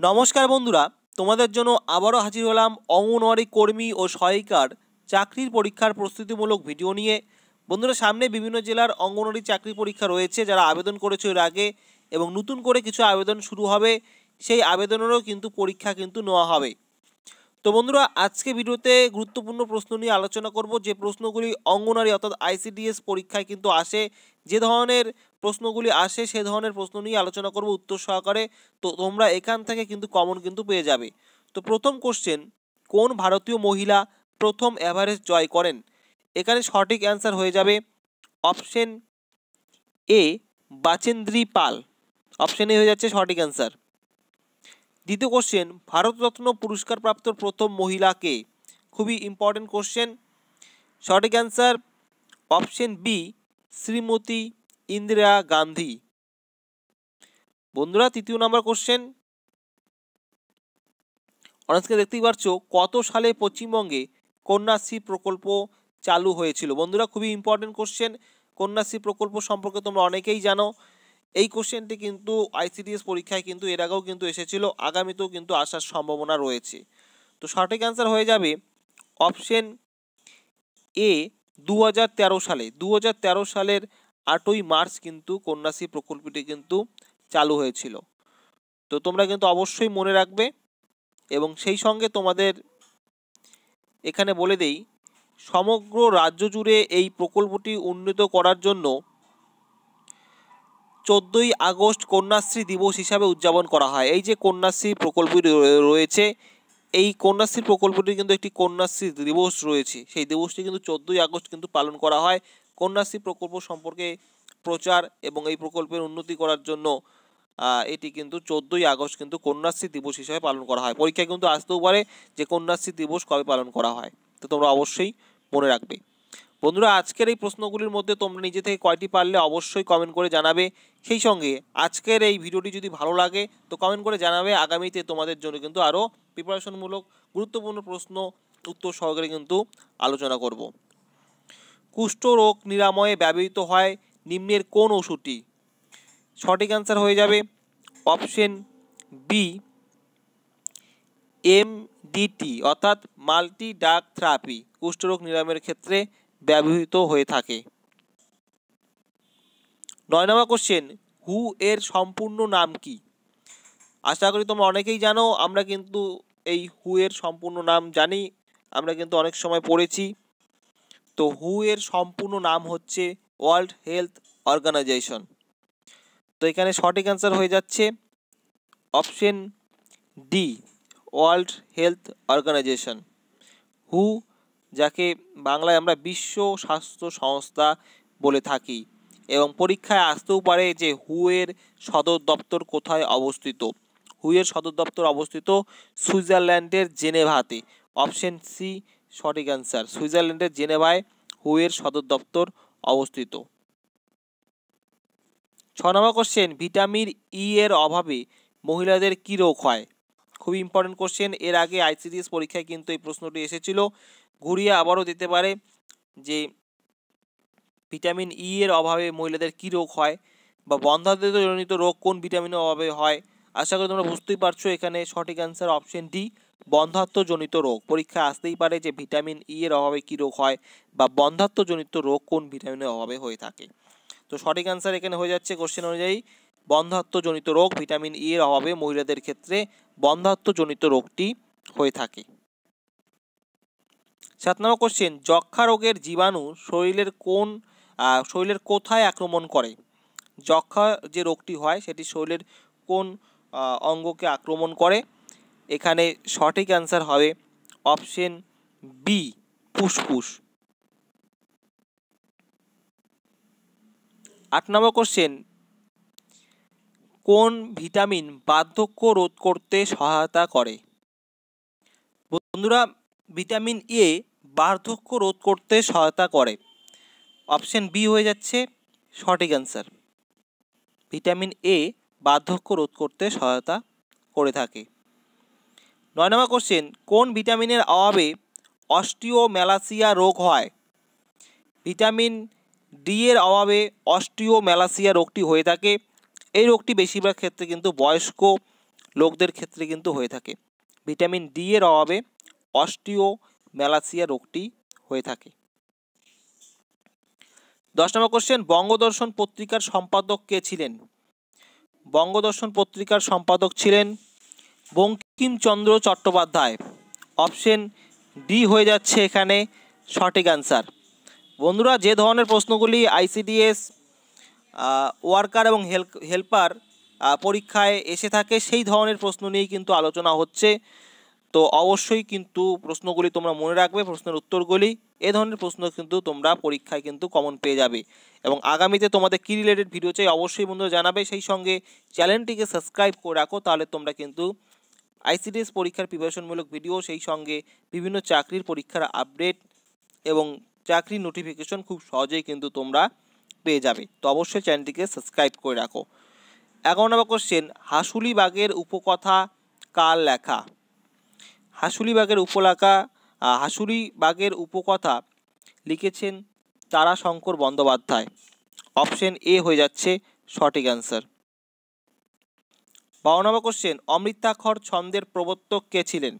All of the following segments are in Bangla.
নমস্কার বন্ধুরা, তোমাদের জন্য আবারও হাজির হলাম অঙ্গনওয়াড়ি কর্মী ও সহায়িকার চাকরির পরীক্ষার প্রস্তুতিমূলক ভিডিও নিয়ে। বন্ধুরা, সামনে বিভিন্ন জেলার অঙ্গনওয়াড়ি চাকরি পরীক্ষা রয়েছে, যারা আবেদন করেছে এর আগে এবং নতুন করে কিছু আবেদন শুরু হবে, সেই আবেদনেরও কিন্তু পরীক্ষা কিন্তু নেওয়া হবে। তো বন্ধুরা, আজকে ভিডিওতে গুরুত্বপূর্ণ প্রশ্ন নিয়ে আলোচনা করব, যে প্রশ্নগুলি অঙ্গনওয়াড়ি অর্থাৎ আইসিডিএস পরীক্ষায় কিন্তু আসে। যে ধরনের প্রশ্নগুলি আসে সে ধরনের প্রশ্ন নিয়ে আলোচনা করব উত্তর সহকারে। তো তোমরা এখান থেকে কিন্তু কমন কিন্তু পেয়ে যাবে। তো প্রথম কোশ্চেন, কোন ভারতীয় মহিলা প্রথম এভারেস্ট জয় করেন? এখানে সঠিক অ্যান্সার হয়ে যাবে option A, Bachendri Pal. Option A হয়ে যাচ্ছে সঠিক অ্যান্সার। দ্বিতীয় কোশ্চেন, ভারতরত্ন পুরস্কারপ্রাপ্ত প্রথম মহিলা কে? খুবই ইম্পর্টেন্ট কোশ্চেন। সঠিক answer option B, Shrimati Indira Gandhi. বন্ধুরা, তৃতীয় নম্বর কোশ্চেন, অনেকে দেখতেই পাচ্ছ, কত সালে পশ্চিমবঙ্গে কন্যাশ্রী প্রকল্প চালু হয়েছিল? বন্ধুরা, খুবই ইম্পর্টেন্ট কোশ্চেন। কন্যাশ্রী প্রকল্প সম্পর্কে তোমরা অনেকেই জানো। এই কোশ্চেনটি কিন্তু আইসিডিএস পরীক্ষায় কিন্তু এর আগেও কিন্তু এসেছিল, আগামীতেও কিন্তু আসার সম্ভাবনা রয়েছে। তো সঠিক অ্যান্সার হয়ে যাবে অপশন এ, 2013 সালে। 2013 সালের 8ই মার্চ কিন্তু কন্যাশ্রী প্রকল্পটি কিন্তু চালু হয়েছিল। তো তোমরা কিন্তু অবশ্যই মনে রাখবে। এবং সেই সঙ্গে তোমাদের এখানে বলে দেই, সমগ্র রাজ্য জুড়ে এই প্রকল্পটি উন্নীত করার জন্য 14ই আগস্ট কন্যাশ্রী দিবস হিসাবে উদযাপন করা হয়। এই যে কন্যাশ্রী প্রকল্পটি রয়েছে, এই কন্যাশ্রী প্রকল্পটির কিন্তু একটি কন্যাশ্রী দিবস রয়েছে। সেই দিবসটি কিন্তু 14ই আগস্ট কিন্তু পালন করা হয়। কন্যাশ্রী প্রকল্প সম্পর্কে প্রচার এবং এই প্রকল্পের উন্নতি করার জন্য এটি কিন্তু 14ই আগস্ট কিন্তু কন্যাশ্রী দিবস হিসাবে পালন করা হয়। পরীক্ষায় কিন্তু আসতেও পারে যে কন্যাশ্রী দিবস কবে পালন করা হয়। তো তোমরা অবশ্যই মনে রাখবে। বন্ধুরা, আজকের এই প্রশ্নগুলির মধ্যে তোমরা নিজে থেকে কয়টি পারলে অবশ্যই কমেন্ট করে জানাবে। সেই সঙ্গে আজকের এই ভিডিওটি যদি ভালো লাগে তো কমেন্ট করে জানাবে। আগামীতে তোমাদের জন্য কিন্তু আরও প্রিপারেশনমূলক গুরুত্বপূর্ণ প্রশ্ন উত্তর সহকারে কিন্তু আলোচনা করব। কুষ্ঠ রোগ নিরাময়ে ব্যবহৃত হয় নিম্নের কোন ওষুধটি? সঠিক অ্যান্সার হয়ে যাবে অপশন বি, এমডিটি অর্থাৎ মাল্টি ড্রাগ থেরাপি কুষ্ঠরোগ নিরাময়ের ক্ষেত্রে ব্যবহৃত হয়ে থাকে। 9 নম্বর কোশ্চেন, হু এর সম্পূর্ণ নাম কি? আশা করি তোমরা অনেকেই জানো। আমরা কিন্তু এই হু এর সম্পূর্ণ নাম জানি, আমরা কিন্তু অনেক সময় পড়েছি। তো হু এর সম্পূর্ণ নাম হচ্ছে ওয়ার্ল্ড হেলথ অর্গানাইজেশন। তো এখানে সঠিক অ্যান্সার হয়ে যাচ্ছে option D, world health organisation. হু, যাকে বাংলায় আমরা বিশ্ব স্বাস্থ্য সংস্থা বলে থাকি। এবং পরীক্ষায় আসতেও পারে যে হু এর সদর দপ্তর কোথায় অবস্থিত? হু এর সদর দপ্তর অবস্থিত সুইজারল্যান্ডের জেনেভাতে। অপশন সি সঠিক অ্যান্সার, সুইজারল্যান্ডের জেনেভায় হু এর সদর দপ্তর অবস্থিত। 6 নম্বর কোশ্চেন, ভিটামিন ই এর অভাবে মহিলাদের কী রোগ হয়? খুবই ইম্পর্টেন্ট কোশ্চেন। এর আগে আইসিডিএস পরীক্ষায় কিন্তু এই প্রশ্নটি এসেছিল, ঘুরিয়ে আবারও দিতে পারে যে ভিটামিন ই এর অভাবে মহিলাদের কী রোগ হয়, বা বন্ধ্যাত্বজনিত রোগ কোন ভিটামিনের অভাবে হয়। আশা করি তোমরা বুঝতেই পারছো। এখানে সঠিক অ্যান্সার অপশন ডি, বন্ধ্যাত্বজনিত রোগ। পরীক্ষায় আসতেই পারে যে ভিটামিন ই এর অভাবে কী রোগ হয়, বা বন্ধ্যাত্বজনিত রোগ কোন ভিটামিনের অভাবে হয়ে থাকে। তো সঠিক অ্যান্সার এখানে হয়ে যাচ্ছে কোশ্চেন অনুযায়ী বন্ধ্যাত্বজনিত রোগ। ভিটামিন ই এর অভাবে মহিলাদের ক্ষেত্রে বন্ধ্যাত্বজনিত রোগটি হয়ে থাকে। 7 নম্বর কোশ্চেন, যক্ষ্মা রোগের জীবাণু শরীরের কোথায় আক্রমণ করে? যক্ষ্মা যে রোগটি হয় সেটি শরীরের কোন অঙ্গকে আক্রমণ করে? এখানে সঠিক অ্যান্সার হবে অপশন বি, ফুসফুস। 8 নম্বর কোশ্চেন, কোন ভিটামিন বার্ধক্য রোধ করতে সহায়তা করে? বন্ধুরা, ভিটামিন এ বার্ধক্য রোধ করতে সহায়তা করে। অপশন বি হয়ে যাচ্ছে সঠিক অ্যান্সার। ভিটামিন এ বার্ধক্য রোধ করতে সহায়তা করে থাকে। 9 নম্বর কোশ্চেন, কোন ভিটামিনের অভাবে অস্টিওম্যালাসিয়া রোগ হয়? ভিটামিন ডি এর অভাবে অস্টিওম্যালাসিয়া রোগটি হয়ে থাকে। এই রোগটি বেশিরভাগ ক্ষেত্রে কিন্তু বয়স্ক লোকদের ক্ষেত্রে কিন্তু হয়ে থাকে। ভিটামিন ডি এর অভাবে অস্টিওম্যালাসিয়া রোগটি হয়ে থাকে। 10 নম্বর কোশ্চেন, বঙ্গদর্শন পত্রিকার সম্পাদক কে ছিলেন? বঙ্গদর্শন পত্রিকার সম্পাদক ছিলেন বঙ্কিমচন্দ্র চট্টোপাধ্যায়। অপশন ডি হয়ে যাচ্ছে এখানে সঠিক অ্যান্সার। বন্ধুরা, যে ধরনের প্রশ্নগুলি আইসিডিএস ওয়ার্কার এবং হেল্পার পরীক্ষায় এসে থাকে সেই ধরনের প্রশ্ন নিয়েই কিন্তু আলোচনা হচ্ছে। তো অবশ্যই কিন্তু প্রশ্নগুলি তোমরা মনে রাখবে, প্রশ্নের উত্তরগুলি। এ ধরনের প্রশ্ন কিন্তু তোমরা পরীক্ষায় কিন্তু কমন পেয়ে যাবে। এবং আগামীতে তোমাদের কী রিলেটেড ভিডিও চাই অবশ্যই বন্ধুরা জানাবে। সেই সঙ্গে চ্যানেলটিকে সাবস্ক্রাইব করে রাখো, তাহলে তোমরা কিন্তু আইসিডিএস পরীক্ষার প্রিপারেশনমূলক ভিডিও, সেই সঙ্গে বিভিন্ন চাকরির পরীক্ষার আপডেট এবং চাকরির নোটিফিকেশন খুব সহজেই কিন্তু তোমরা পেয়ে যাবে। তো অবশ্যই চ্যানেলটিকে সাবস্ক্রাইব করে রাখো। 11 নম্বর কোশ্চেন, হাসুলিবাগের উপকথা কার লেখা? হাসুলিবাগের উপকথা লিখেছেন তারাশঙ্কর বন্দ্যোপাধ্যায়। অপশন এ হয়ে যাচ্ছে সঠিক অ্যান্সার। 52 নম্বর কোশ্চেন, অমৃতাক্ষর ছন্দের প্রবর্তক কে ছিলেন?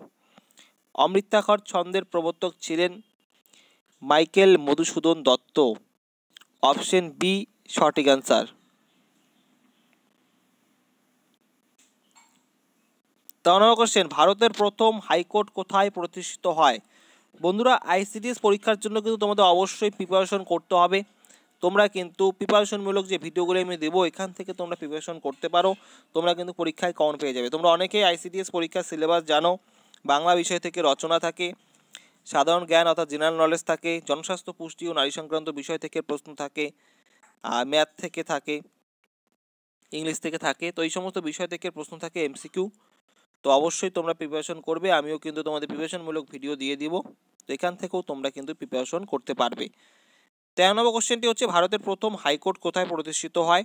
অমৃতাক্ষর ছন্দের প্রবর্তক ছিলেন Michael Madhusudan Dutt. Option B সঠিক অ্যান্সার। 53 নম্বর কোশ্চেন, ভারতের প্রথম হাইকোর্ট কোথায় প্রতিষ্ঠিত হয়? বন্ধুরা, আইসিডিএস পরীক্ষার জন্য কিন্তু তোমাদের অবশ্যই প্রিপারেশন করতে হবে। তোমরা কিন্তু প্রিপারেশনমূলক যে ভিডিওগুলো আমি দেবো এখান থেকে তোমরা প্রিপারেশন করতে পারো, তোমরা কিন্তু পরীক্ষায় কমন পেয়ে যাবে। তোমরা অনেকেই আইসিডিএস পরীক্ষার সিলেবাস জানো। বাংলা বিষয় থেকে রচনা থাকে, সাধারণ জ্ঞান অর্থাৎ জেনারেল নলেজ থাকে, জনস্বাস্থ্য, পুষ্টি ও নারী সংক্রান্ত বিষয় থেকে প্রশ্ন থাকে, ম্যাথ থেকে থাকে, ইংলিশ থেকে থাকে। তো এই সমস্ত বিষয় থেকে প্রশ্ন থাকে, এমসিকিউ। তো অবশ্যই তোমরা প্রিপারেশন করবে। আমিও কিন্তু তোমাদের প্রিপারেশনমূলক ভিডিও দিয়ে দিব, তো এখান থেকেও তোমরা কিন্তু প্রিপারেশন করতে পারবে। 13 নম্বর কোশ্চেনটি হচ্ছে, ভারতের প্রথম হাইকোর্ট কোথায় প্রতিষ্ঠিত হয়?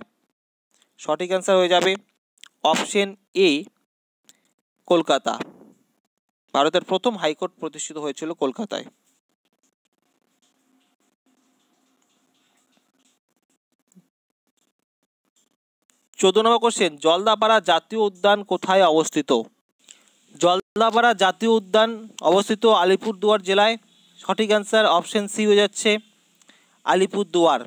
সঠিক অ্যান্সার হয়ে যাবে অপশন এ কলকাতা। ভারতের প্রথম হাইকোর্ট প্রতিষ্ঠিত হয়েছিল কলকাতায়। 14 নম্বর কোশ্চেন, জলদাপাড়া জাতীয় উদ্যান কোথায় অবস্থিত? জলদাপাড়া জাতীয় উদ্যান অবস্থিত আলিপুরদুয়ার জেলায়। সঠিক অ্যান্সার অপশন সি হয়ে যাচ্ছে আলিপুরদুয়ার।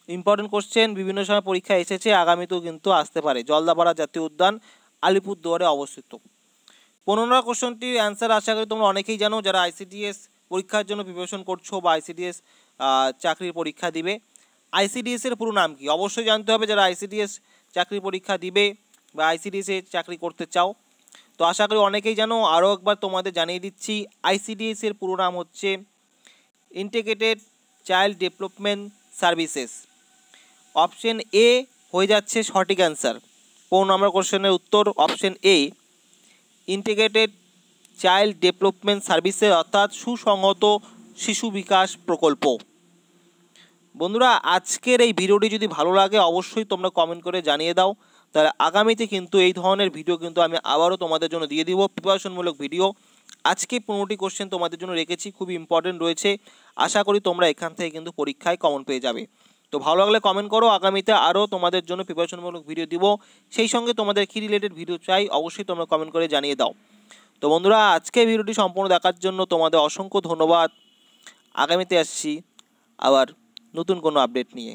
ইম্পর্টেন্ট কোশ্চেন, বিভিন্ন সময় পরীক্ষায় এসেছে, আগামীতেও কিন্তু আসতে পারে। জলদাপাড়া জাতীয় উদ্যান আলিপুরদুয়ারে অবস্থিত। 15 নম্বর কোশ্চেনটির অ্যান্সার আশা করি তোমরা অনেকেই জানো যারা আইসিডিএস পরীক্ষার জন্য প্রিপারেশন করছো বা আইসিডিএস চাকরির পরীক্ষা দিবে। আইসিডিএস এর পুরো নাম কি অবশ্যই জানতে হবে যারা আইসিডিএস চাকরির পরীক্ষা দিবে বা আইসিডিএস এ চাকরি করতে চাও। তো আশা করি অনেকেই জানো, আরও একবার তোমাদের জানিয়ে দিচ্ছি। আইসিডিএস এর পুরো নাম হচ্ছে integrated child development services. Option A হয়ে যাচ্ছে সঠিক অ্যান্সার। 15 নম্বর কোশ্চেনের উত্তর option A integrated child development services, অর্থাৎ সুসংহত শিশু বিকাশ প্রকল্প। বন্ধুরা, আজকের এই ভিডিওটি যদি ভালো লাগে অবশ্যই তোমরা কমেন্ট করে জানিয়ে দাও, তাহলে আগামীতে কিন্তু এই ধরনের ভিডিও কিন্তু আমি আবারও তোমাদের জন্য দিয়ে দিব, প্রিপারেশনমূলক ভিডিও। আজকে 15টি কোশ্চেন তোমাদের জন্য রেখেছি, খুবই ইম্পর্টেন্ট রয়েছে। আশা করি তোমরা এখান থেকে কিন্তু পরীক্ষায় কমন পেয়ে যাবে। তো ভালো লাগলে কমেন্ট করো, আগামীতে আরও তোমাদের জন্য প্রিপারেশনমূলক ভিডিও দিব। সেই সঙ্গে তোমাদের কী রিলেটেড ভিডিও চাই অবশ্যই তোমরা কমেন্ট করে জানিয়ে দাও। তো বন্ধুরা, আজকে ভিডিওটি সম্পূর্ণ দেখার জন্য তোমাদের অসংখ্য ধন্যবাদ। আগামীতে আসছি আবার নতুন কোনো আপডেট নিয়ে।